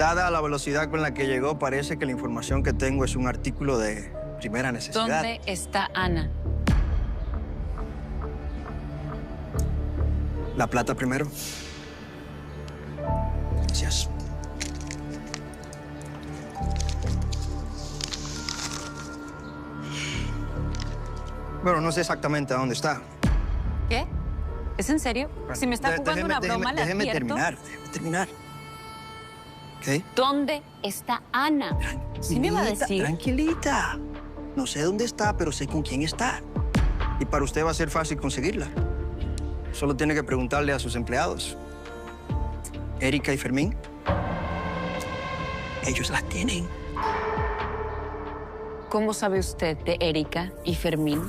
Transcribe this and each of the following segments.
Dada la velocidad con la que llegó, parece que la información que tengo es un artículo de primera necesidad. ¿Dónde está Ana? La plata primero. Gracias. Bueno, no sé exactamente a dónde está. ¿Qué? ¿Es en serio? Si me está jugando una broma, le déjeme advierto. déjeme terminar. ¿Ok? ¿Dónde está Ana? ¿Sí me va a decir? Tranquilita. No sé dónde está, pero sé con quién está. Y para usted va a ser fácil conseguirla. Solo tiene que preguntarle a sus empleados. Erika y Fermín. Ellos las tienen. ¿Cómo sabe usted de Erika y Fermín?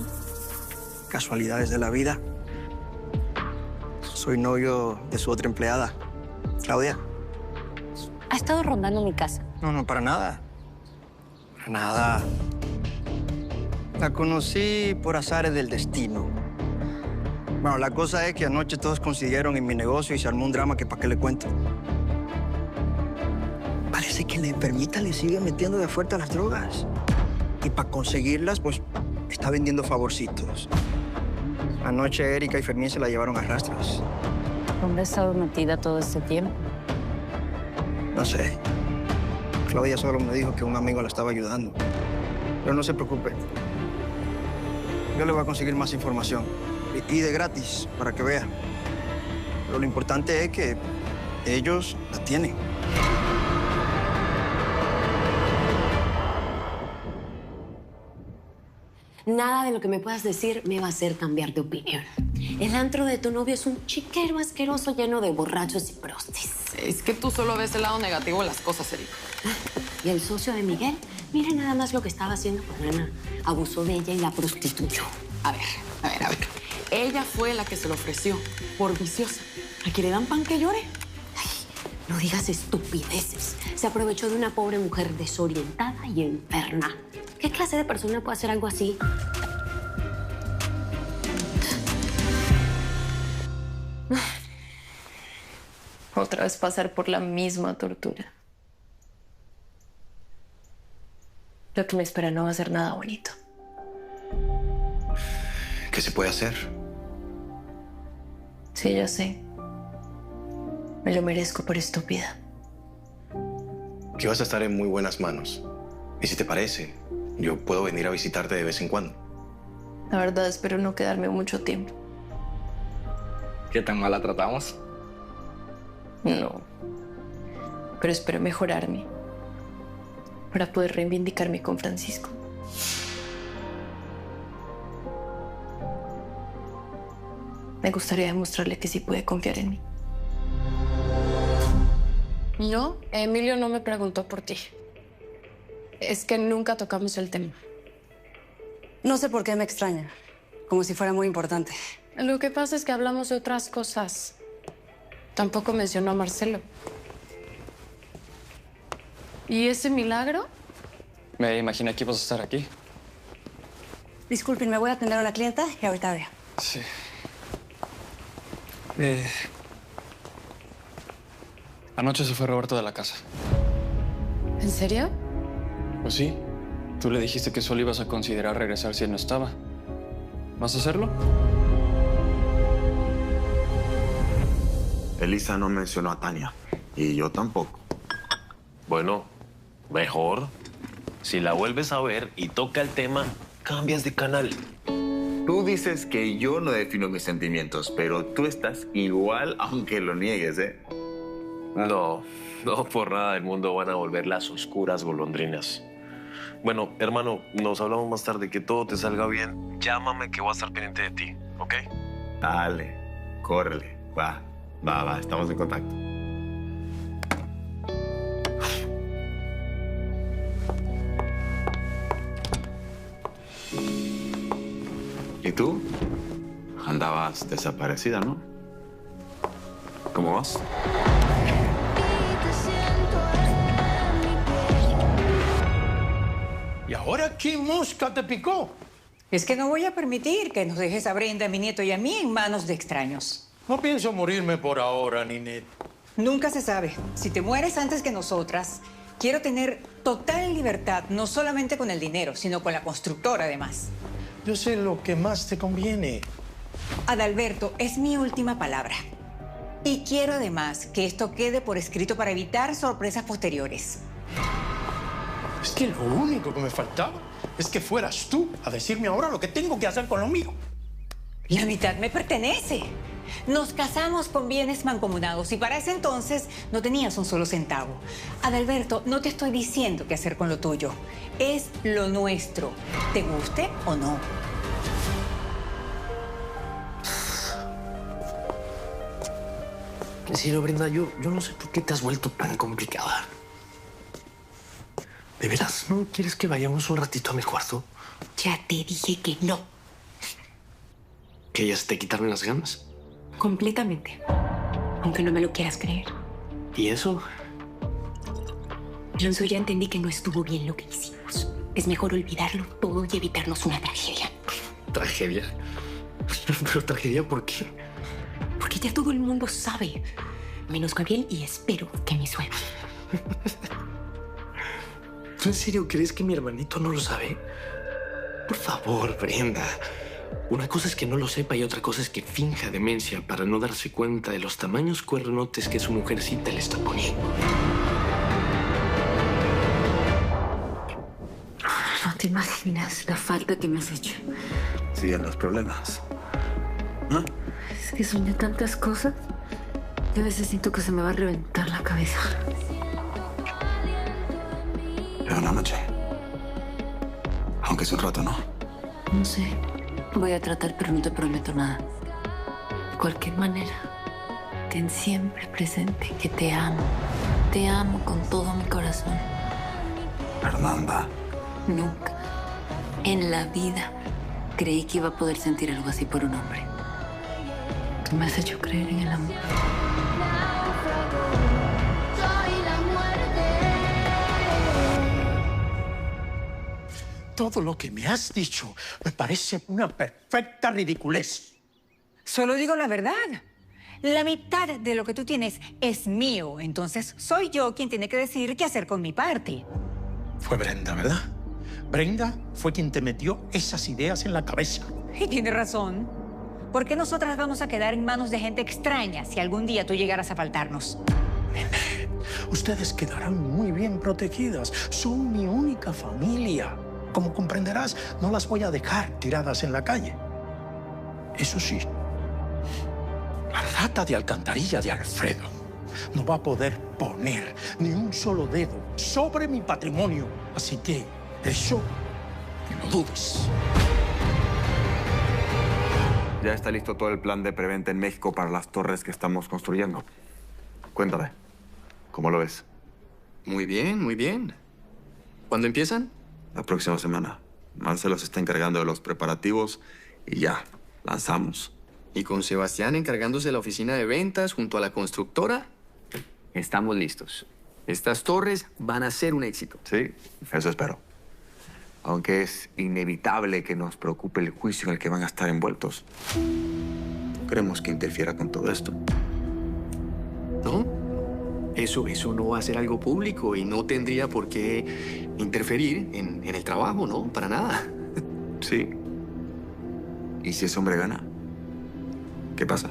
Casualidades de la vida. Soy novio de su otra empleada, Claudia. Ha estado rondando mi casa. No, para nada. Para nada. La conocí por azares del destino. Bueno, la cosa es que anoche todos consiguieron en mi negocio y se armó un drama que para qué le cuento. Parece que la enfermita le sigue metiendo de fuerte a las drogas. Y para conseguirlas, pues, está vendiendo favorcitos. Anoche Erika y Fermín se la llevaron a rastras. ¿Dónde ha estado metida todo este tiempo? No sé. Claudia solo me dijo que un amigo la estaba ayudando. Pero no se preocupe. Yo le voy a conseguir más información. Y de gratis, para que vea. Pero lo importante es que ellos la tienen. Nada de lo que me puedas decir me va a hacer cambiar de opinión. El antro de tu novio es un chiquero asqueroso lleno de borrachos y prostis. Es que tú solo ves el lado negativo de las cosas, Erika. Y el socio de Miguel, mira nada más lo que estaba haciendo con Ana. Abusó de ella y la prostituyó. A ver. Ella fue la que se lo ofreció, por viciosa. ¿A quién le dan pan que llore? Ay, no digas estupideces. Se aprovechó de una pobre mujer desorientada y enferma. ¿Qué clase de persona puede hacer algo así? Otra vez pasar por la misma tortura. Lo que me espera no va a ser nada bonito. ¿Qué se puede hacer? Sí, ya sé. Me lo merezco por estúpida. Que vas a estar en muy buenas manos. Y si te parece, yo puedo venir a visitarte de vez en cuando. La verdad, espero no quedarme mucho tiempo. ¿Qué tan mal la tratamos? No. Pero espero mejorarme para poder reivindicarme con Francisco. Me gustaría demostrarle que sí puede confiar en mí. No, Emilio no me preguntó por ti. Es que nunca tocamos el tema. No sé por qué me extraña. Como si fuera muy importante. Lo que pasa es que hablamos de otras cosas. Tampoco mencionó a Marcelo. ¿Y ese milagro? Me imaginé que ibas a estar aquí. Disculpen, me voy a atender a una clienta y ahorita veo. Sí. Anoche se fue Roberto de la casa. ¿En serio? Pues sí. Tú le dijiste que solo ibas a considerar regresar si él no estaba. ¿Vas a hacerlo? Elisa no mencionó a Tania. Y yo tampoco. Bueno, mejor. Si la vuelves a ver y toca el tema, cambias de canal. Tú dices que yo no defino mis sentimientos, pero tú estás igual aunque lo niegues, ¿eh? No por nada del mundo van a volver las oscuras golondrinas. Bueno, hermano, nos hablamos más tarde. Que todo te salga bien. Llámame que voy a estar pendiente de ti, ¿ok? Dale, córrele. Va, estamos en contacto. ¿Y tú? Andabas desaparecida, ¿no? ¿Cómo vas? ¿Y ahora qué mosca te picó? Es que no voy a permitir que nos dejes a Brenda, a mi nieto y a mí en manos de extraños. No pienso morirme por ahora, Ninette. Nunca se sabe. Si te mueres antes que nosotras, quiero tener total libertad, no solamente con el dinero, sino con la constructora además. Yo sé lo que más te conviene. Adalberto, es mi última palabra. Y quiero además que esto quede por escrito para evitar sorpresas posteriores. Es que lo único que me faltaba es que fueras tú a decirme ahora lo que tengo que hacer con lo mío. La mitad me pertenece. Nos casamos con bienes mancomunados y para ese entonces no tenías un solo centavo. Adalberto, no te estoy diciendo qué hacer con lo tuyo. Es lo nuestro, te guste o no. En serio, Brenda, yo no sé por qué te has vuelto tan complicada. ¿De veras no quieres que vayamos un ratito a mi cuarto? Ya te dije que no. ¿Que ya se te quitaron las ganas? Completamente. Aunque no me lo quieras creer. ¿Y eso? Alonso, ya entendí que no estuvo bien lo que hicimos. Es mejor olvidarlo todo y evitarnos una tragedia. ¿Tragedia? ¿Pero tragedia por qué? Porque ya todo el mundo sabe. Menos Gabriel y espero que mi suegra. ¿Tú en serio crees que mi hermanito no lo sabe? Por favor, Brenda. Una cosa es que no lo sepa y otra cosa es que finja demencia para no darse cuenta de los tamaños cuernotes que su mujercita le está poniendo. No te imaginas la falta que me has hecho. Siguen los problemas. ¿No? Es que soñé tantas cosas que a veces siento que se me va a reventar la cabeza. Pero una noche. Aunque es un rato, ¿no? No sé. Voy a tratar, pero no te prometo nada. De cualquier manera, ten siempre presente que te amo. Te amo con todo mi corazón. Fernanda. Nunca en la vida creí que iba a poder sentir algo así por un hombre. Tú me has hecho creer en el amor. Todo lo que me has dicho me parece una perfecta ridiculez. Solo digo la verdad. La mitad de lo que tú tienes es mío, entonces soy yo quien tiene que decidir qué hacer con mi parte. Fue Brenda, ¿verdad? Brenda fue quien te metió esas ideas en la cabeza. Y tiene razón. ¿Por qué nosotras vamos a quedar en manos de gente extraña si algún día tú llegaras a faltarnos? Ustedes quedarán muy bien protegidas. Son mi única familia. Como comprenderás, no las voy a dejar tiradas en la calle. Eso sí, la rata de alcantarilla de Alfredo no va a poder poner ni un solo dedo sobre mi patrimonio. Así que eso, que no dudes. Ya está listo todo el plan de preventa en México para las torres que estamos construyendo. Cuéntame, ¿cómo lo ves? Muy bien, muy bien. ¿Cuándo empiezan? La próxima semana. Marcelo se está encargando de los preparativos y ya, lanzamos. Y con Sebastián encargándose de la oficina de ventas junto a la constructora, estamos listos. Estas torres van a ser un éxito. Sí, eso espero. Aunque es inevitable que nos preocupe el juicio en el que van a estar envueltos. No queremos que interfiera con todo esto. ¿No? Eso no va a ser algo público y no tendría por qué interferir en el trabajo, ¿no? Para nada. Sí. ¿Y si ese hombre gana? ¿Qué pasa?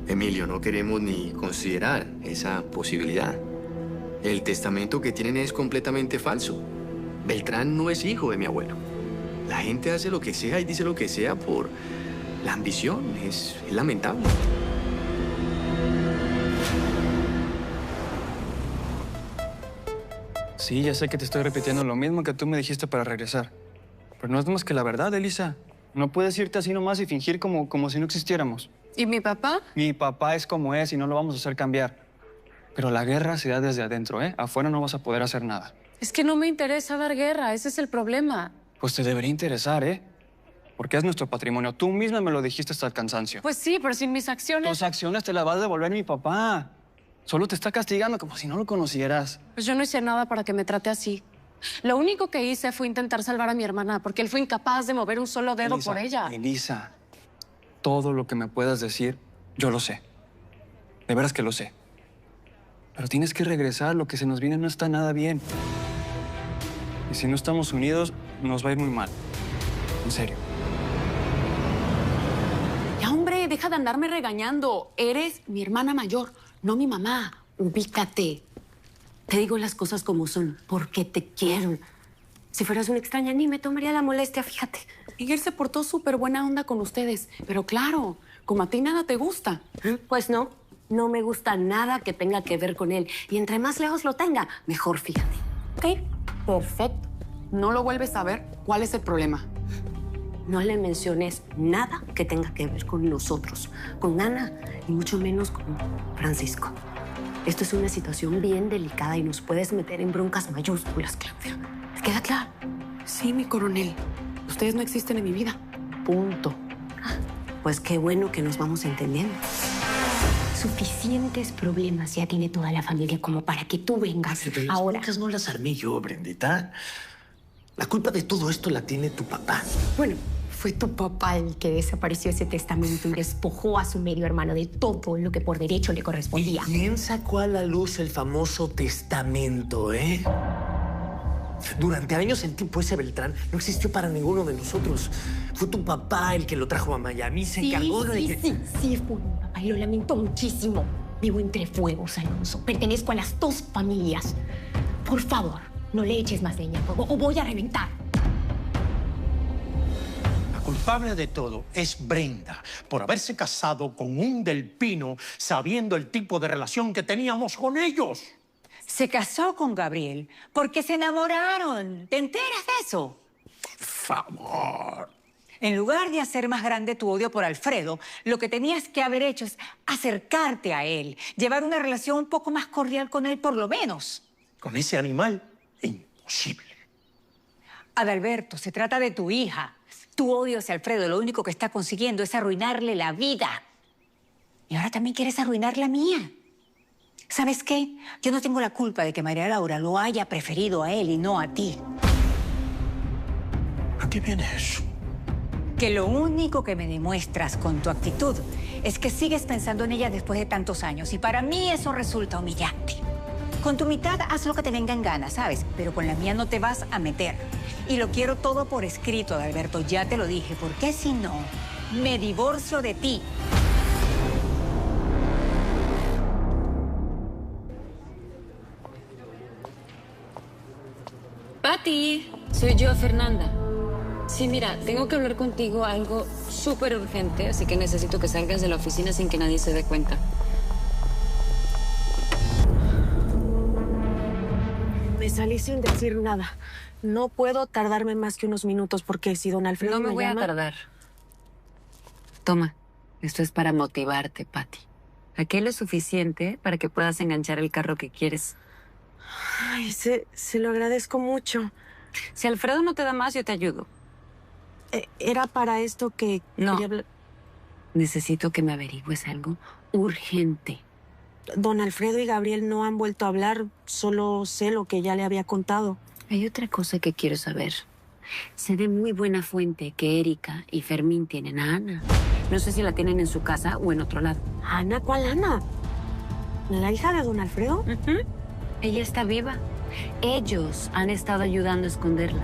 Emilio, no queremos ni considerar esa posibilidad. El testamento que tienen es completamente falso. Beltrán no es hijo de mi abuelo. La gente hace lo que sea y dice lo que sea por la ambición. Es lamentable. Sí, ya sé que te estoy repitiendo lo mismo que tú me dijiste para regresar. Pero no es más que la verdad, Elisa. No puedes irte así nomás y fingir como si no existiéramos. ¿Y mi papá? Mi papá es como es y no lo vamos a hacer cambiar. Pero la guerra se da desde adentro, ¿eh? Afuera no vas a poder hacer nada. Es que no me interesa dar guerra, ese es el problema. Pues te debería interesar, ¿eh? Porque es nuestro patrimonio. Tú misma me lo dijiste hasta el cansancio. Pues sí, pero sin mis acciones... Tus acciones te las va a devolver mi papá. Solo te está castigando como si no lo conocieras. Pues yo no hice nada para que me trate así. Lo único que hice fue intentar salvar a mi hermana porque él fue incapaz de mover un solo dedo Elisa, por ella. Elisa, todo lo que me puedas decir, yo lo sé. De veras que lo sé. Pero tienes que regresar. Lo que se nos viene no está nada bien. Y si no estamos unidos, nos va a ir muy mal. En serio. Ya, hombre, deja de andarme regañando. Eres mi hermana mayor, no mi mamá. Ubícate. Te digo las cosas como son, porque te quiero. Si fueras una extraña, ni me tomaría la molestia, fíjate. Miguel se portó súper buena onda con ustedes. Pero claro, como a ti nada te gusta. Pues no, no me gusta nada que tenga que ver con él. Y entre más lejos lo tenga, mejor, fíjate. Ok, perfecto. No lo vuelves a ver. ¿Cuál es el problema? No le menciones nada que tenga que ver con nosotros, con Ana, y mucho menos con Francisco. Esto es una situación bien delicada y nos puedes meter en broncas mayúsculas, Claudia. ¿Te queda claro? Sí, mi coronel. Ustedes no existen en mi vida. Punto. Pues qué bueno que nos vamos entendiendo. Suficientes problemas ya tiene toda la familia como para que tú vengas ahora. Las no las armé yo, Brendita. La culpa de todo esto la tiene tu papá. Bueno, fue tu papá el que desapareció ese testamento y despojó a su medio hermano de todo lo que por derecho le correspondía. ¿Y quién sacó a la luz el famoso testamento, eh? Durante años el tipo ese Beltrán no existió para ninguno de nosotros. Fue tu papá el que lo trajo a Miami. Se encargó de que... Sí, fue mi papá y lo lamento muchísimo. Vivo entre fuegos, Alonso. Pertenezco a las dos familias. Por favor, no le eches más leña al fuego o voy a reventar. La culpable de todo es Brenda, por haberse casado con un Del Pino sabiendo el tipo de relación que teníamos con ellos. Se casó con Gabriel porque se enamoraron. ¿Te enteras de eso? Por favor. En lugar de hacer más grande tu odio por Alfredo, lo que tenías que haber hecho es acercarte a él, llevar una relación un poco más cordial con él, por lo menos. Con ese animal, imposible. Adalberto, se trata de tu hija. Tu odio hacia Alfredo lo único que está consiguiendo es arruinarle la vida. Y ahora también quieres arruinar la mía. ¿Sabes qué? Yo no tengo la culpa de que María Laura lo haya preferido a él y no a ti. ¿A qué viene eso? Que lo único que me demuestras con tu actitud es que sigues pensando en ella después de tantos años. Y para mí eso resulta humillante. Con tu mitad haz lo que te venga en gana, ¿sabes? Pero con la mía no te vas a meter. Y lo quiero todo por escrito, Adalberto. Ya te lo dije, porque si no, me divorcio de ti. Pati, soy yo, Fernanda. Sí, mira, tengo que hablar contigo algo súper urgente, así que necesito que salgas de la oficina sin que nadie se dé cuenta. Me salí sin decir nada. No puedo tardarme más que unos minutos porque si don Alfredo No me voy llama... a tardar. Toma, esto es para motivarte, Pati. Aquí lo suficiente para que puedas enganchar el carro que quieres. Ay, se lo agradezco mucho. Si Alfredo no te da más, yo te ayudo. Era para esto que... No. quería Necesito que me averigües algo urgente. Don Alfredo y Gabriel no han vuelto a hablar. Solo sé lo que ya le había contado. Hay otra cosa que quiero saber. Sé de muy buena fuente que Erika y Fermín tienen a Ana. No sé si la tienen en su casa o en otro lado. ¿Ana? ¿Cuál Ana? ¿La hija de don Alfredo? Ella está viva. Ellos han estado ayudando a esconderla.